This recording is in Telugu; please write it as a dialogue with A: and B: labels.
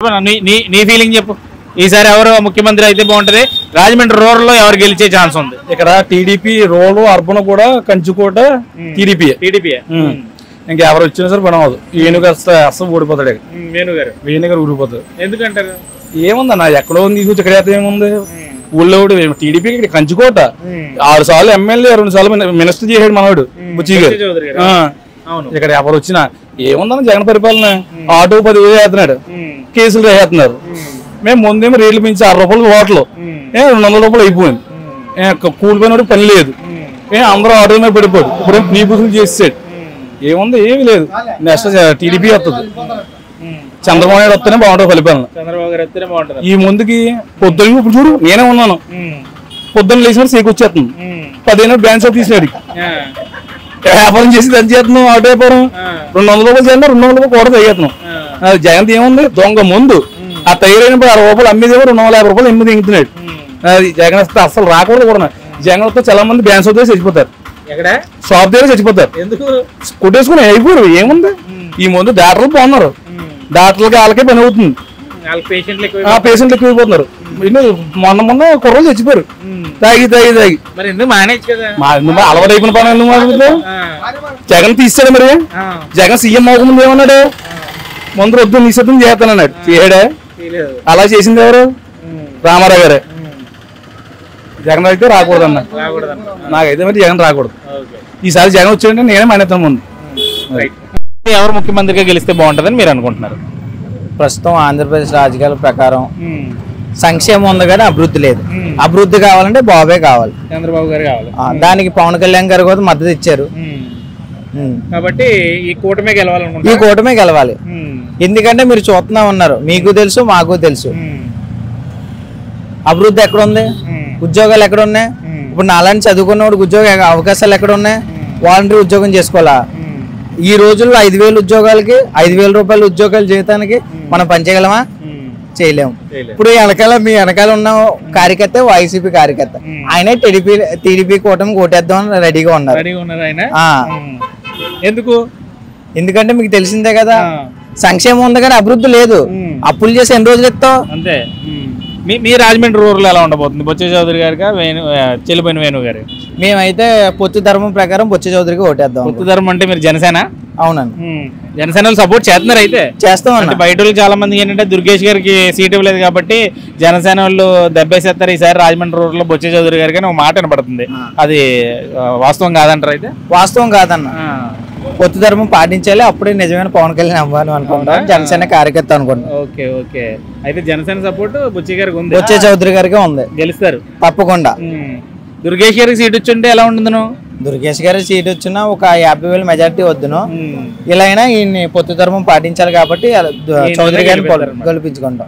A: నీ ఫీలింగ్ చెప్పు. ఈసారి ఎవరు ముఖ్యమంత్రి అయితే బాగుంటది? రాజమండ్రి రూరల్ లో ఎవరు గెలిచే ఛాన్స్ ఉంది?
B: ఇక్కడ టీడీపీ, రూరల్, అర్బన్ కూడా కంచుకోట టీడీపీ. ఇంకా ఎవరు వచ్చినా సరే పని అవ్వదు. వేణుగారు అసలు ఓడిపోతాడు. వేణుగారు ఊడిపోతాడు.
A: ఎందుకంటారు?
B: ఏముందన్న, ఎక్కడో తీసుకొచ్చి ఇక్కడ ఏముంది? ఊళ్ళో టీడీపీ ఇక్కడ కంచుకోట 6 సార్లు ఎమ్మెల్యే, 2 సార్లు మినిస్టర్ చేసాడు మనవాడు బుచ్చి గారు. ఇక్కడ ఎవరు వచ్చినా ఏముందన్న, జగన్ పరిపాలన ఆటో 10,000 వేస్తున్నాడు, కేసులు వేస్తున్నారు. మేము ముందేమో రేట్లు పెంచి 6 రూపాయలు హోటలు 200 రూపాయలు అయిపోయింది. కూలిపోయిన పని లేదు, అందరూ ఆటో మీద పడిపోదు. ఇప్పుడు నీ బుసులు చేసాడు. ఏముంది? ఏమి లేదు. నెక్స్ట్ టీడీపీ వస్తుంది. చంద్రబాబు నాయుడు వస్తేనే బాగుంటుంది పరిపాలన. ఈ ముందుకి పొద్దున్న ఇప్పుడు చూడు, నేనే ఉన్నాను. పొద్దున్న లేచిన సేకు వచ్చేస్తుంది. 10 బ్యాంక్ షాప్ తీసినాడు. వ్యాపారం చేసి దాన్ని చేస్తున్నాం. ఆటో వ్యాపారం 200 రూపాయలు చేయాలి, 200 రూపాయలు కూడా తగ్గుతున్నాం. జగన్ ఏముంది? దొంగ ముందు ఆ తయారైనప్పుడు 60 రూపాయలు అమ్మేదేమో 250 రూపాయలు ఎమ్మిది ఎంగుతున్నాడు. జగన్ వస్తే అసలు రాకూడదు కూడా. జగన్ వస్తే చాలా మంది బ్యాంక్ షాప్ దగ్గర చచ్చిపోతారు, షాప్ దగ్గర చచ్చిపోతారు, కొట్టేసుకుని అయిపోయారు. ఏముంది? ఈ ముందు డాక్టర్లు బాగున్నారు, డాక్టర్లకి వాళ్ళకే పని అవుతుంది. పేషెంట్లు ఎక్కువైపోతున్నారు. మొన్న కుర్రలు చచ్చిపోయారు తాగి. అలవాటు అయిపోయిన పని ఎందుకు మాట్లాడుతావు? జగన్ తీసాడు. మరి జగన్ సీఎం అవ్వకముందు ఏమన్నాడు? ముందు వద్దు నిశ్శబ్దం చేస్తానన్నాడు. చేయడా? అలా చేసింది ఎవరు? రామారావు గారే. జగన్ అయితే రాకూడదు అన్న. నాకైతే మరి జగన్ రాకూడదు. ఈసారి జగన్ వచ్చాడంటే నేనే మానేస్తాను ముందు.
A: ఎవరు ముఖ్యమంత్రిగా గెలిస్తే బాగుంటుందని మీరు అనుకుంటున్నారు?
C: ప్రస్తుతం ఆంధ్రప్రదేశ్ రాజకీయాల ప్రకారం సంక్షేమం ఉంది కానీ అభివృద్ధి లేదు. అభివృద్ధి కావాలంటే బాబే కావాలి,
A: చంద్రబాబు గారు కావాలి.
C: దానికి పవన్ కళ్యాణ్ గారు కూడా మద్దతు ఇచ్చారు.
A: కాబట్టి ఈ కూటమే గెలవాలి.
C: ఈ కూటమే గెలవాలి. ఎందుకంటే మీరు చూస్తున్నా ఉన్నారు, మీకు తెలుసు, మాకు తెలుసు. అభివృద్ధి ఎక్కడుంది? ఉద్యోగాలు ఎక్కడ ఉన్నాయి? ఇప్పుడు నాలాంటి చదువుకున్నవాడికి ఉద్యోగ అవకాశాలు ఎక్కడ ఉన్నాయి? వాలంటరీ ఉద్యోగం చేసుకోవాలా? ఈ రోజుల్లో 5,000 ఉద్యోగాలకి 5,000 రూపాయల ఉద్యోగాలు జీతానికి మనం పనిచేయగలమా? చేయలేము. ఇప్పుడు మీ వెనకాల ఉన్న కార్యకర్త వైసీపీ కార్యకర్త, ఆయన టీడీపీ కూటమి ఓటేద్దామని రెడీగా ఉన్నారు. ఎందుకంటే మీకు తెలిసిందే కదా, సంక్షేమం ఉంది కానీ అభివృద్ధి లేదు. అప్పులు చేసి ఎన్ని రోజులు ఇస్తావు?
A: అంతే. మీ రాజమండ్రి రూరల్ ఎలా ఉండబోతుంది? బొచ్చ చౌదరి గారికి, చెల్లిపోయిన వేణు గారు?
C: మేమైతే పొత్తు ధర్మం ప్రకారం బొచ్చ చౌదరికి ఓటేద్దాం.
A: పొత్తు ధర్మం అంటే మీరు జనసేన?
C: అవునండి.
A: జనసేన సపోర్ట్ చేస్తున్నారు? అయితే
C: చేస్తాం.
A: బయట వాళ్ళు చాలా మంది ఏంటంటే దుర్గేష్ గారికి సీట్ ఇవ్వలేదు కాబట్టి జనసేన వాళ్ళు దెబ్బేసేస్తారు ఈసారి రాజమండ్రి రూరల్ లో బొచ్చ చౌదరి గారికి అని ఒక మాట వినపడుతుంది. అది వాస్తవం కాదంటారు? అయితే
C: వాస్తవం కాదన్న. పొత్తు ధర్మం పాటించాలి, అప్పుడే నిజమైన పవన్ కళ్యాణ్ అవ్వాలి అనుకుంటాం. జనసేన కార్యకర్త అనుకుంటాం.
A: ఓకే. అయితే జనసేన సపోర్ట్ బొచ్చ గారికి ఉంది,
C: బొచ్చ చౌదరి గారికి ఉంది.
A: గెలుస్తారు తప్పకుండా.
C: తప్పకుండా.
A: దుర్గేష్ గారికి సీట్ వచ్చుంటే ఎలా ఉంటుందను?
C: దుర్గేష్ గారి సీట్ వచ్చినా ఒక 50,000 మెజార్టీ వద్దును. ఇలా అయినా ఈ పొత్తు ధర్మం పాటించాలి కాబట్టి చౌదరి గారిని గెలిపించుకుంటాం.